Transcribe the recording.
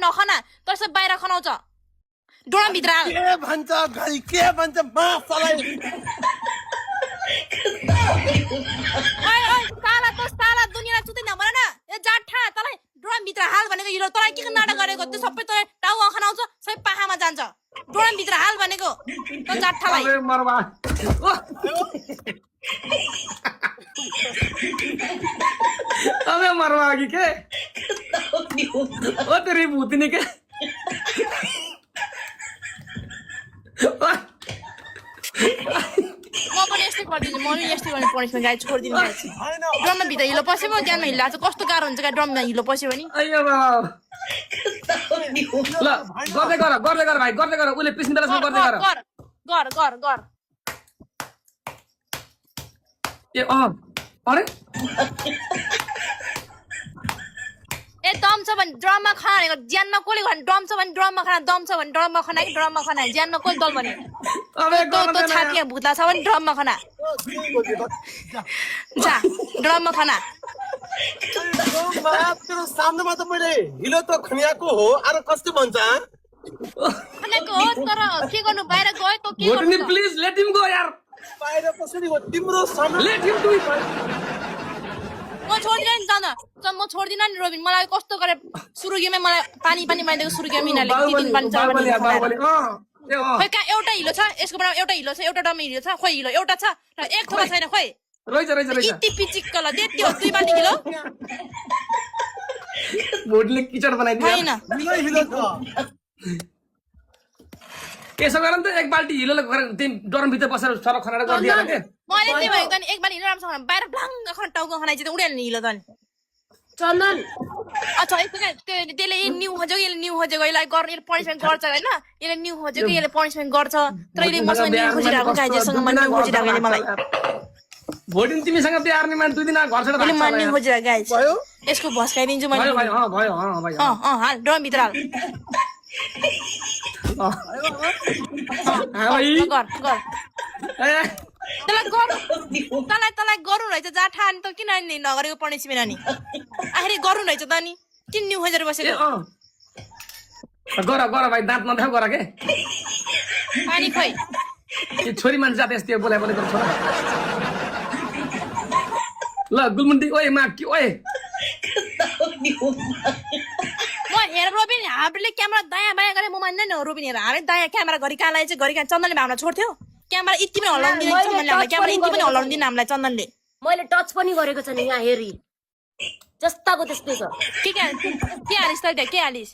नखना त्यसो बाहिर खनाउँछ ड्रम भित्र हाल के भन्छ घरि के भन्छ मासलाई ओइ ओइ साला त साला दुनियाँलाई चुतै नभन न ए जाठा तँलाई ड्रम भित्र हाल भनेको हिरो तँलाई के नाटक गरेको त्यो सबै तँलाई टाउ खनाउँछ सबै पाखामा जान्छ ड्रम भित्र हाल भनेको त जाठालाई अबे मरवा अबे मरवा की के ओ तेरी भूतनी के म पनि यस्तै गरिदिन्छु म पनि यस्तै गर्ने पनिसमेन्ट गाई छोडिदिनु गाइस ड्रममा भित्र हिलो पस्यो म ज्ञानमा हिल्ला चाहिँ कस्तो गाह्रो हुन्छ क्या ड्रममा हिलो पस्यो भने अಯ್ಯೋ बाबा ल गर्दै गर भाइ गर्दै गर उले पिस्ने बेलासम्म गर्दै गर गर गर गर ए अरे ए दम छ भने ड्रममा खाना भनेको ज्यानमा कसले भने ड्रम छ भने ड्रममा खाना दम छ भने ड्रममा खाना कि ड्रममा खाना ज्यानमा कसले दल भने अबे तो छातीमा भुत्ला छ भने ड्रममा खाना जा ड्रममा खाना तेरो सामनेमा त मैले हिलो त खनियाको हो अरे कस्तो भन्छ खानाको हो तर के गर्नु बाहिर गयो त के भोटनी गर्नु प्लिज लेट हिम गो यार बाहिर कसरी हो तिम्रो सामने लेट हिम डु इट म छोड्दिन नि जान म छोड्दिन नि रोबिन मलाई कस्तो गरे सुरुगेमै मलाई पानी माइदिएको सुरुगे मिनाले 3 दिन पानी चार पानी खोइ कहाँ एउटा हिलो छ यसको बाट एउटा हिलो छ एउटा डमी हिलो छ खोइ हिलो एउटा छ र एक थोपा छैन खोइ रहेछ इति पिचिक्क ल त्यति हो 2 बाल्टी हिलो भोटले किचड बनाइदियो हैन हिलो छ यसो गर नि त एक बाल्टी हिलो तिमी डरम भित्र बसेर सर खनाएर गरिदियो के मैले त्यही भनेको त नि एक बाल्टी हिलो राम्रोसँग बाहिर ब्लाङ्ग खन टाउको खनाइ चाहिँ उडेल नि हिलो त नि चन्दन अच्छा त्यसले न्यू खोजेको यसले न्यू खोजेको यसलाई गर्ने पनिसमेन्ट गर्छ होइन यसले न्यू खोजेको यसले पनिसमेन्ट गर्छ तर यसले मसँग न्यू खोजिरहेको गाइजसँग मैले न्यू खोजिरहेको यसले मलाई भोटिन तिमीसँग बिहे गर्ने मान्छे 2 दिन घर छोडेर मैले मान्ने खोजिरहेको गाइज यसको भस्काइदिन्छु मैले भयो भयो भयो भाइ हाल ड्रम भित्र हाल गर गर तँलाई गरौँ रहेछ जाठा अनि त किन नगरेको पनिसमेन्ट अनि आखिर गरौँ रहेछ त अनि किन न्यू खोजेर बसेको गर भाइ दाँत नदेखाउ गर के पानी खोइ छोरी मान्छे जात यस्तै बोलाइ बोलेको छोरा ल गुलमुन्डी ओए माकी ओए म हेर रोबिन हामीले क्यामेरा दायाँ बायाँ गरे म मान्दैन रोबिन हेर हामी दायाँ क्यामेरा घरि कहाँ लगाएछ घरि कहाँ चन्दनले हामीलाई छोड्थ्यो क्यामेरा यति पनि हल्लाउनु दिँदैन चन्दनले हामीलाई क्यामेरा यति पनि हल्लाउनु दिन्न हामीलाई चन्दनले मैले टच पनि गरेको छैन यहाँ हेरी जस्ताको त्यस्तै छ के हालिस् त के हालिस्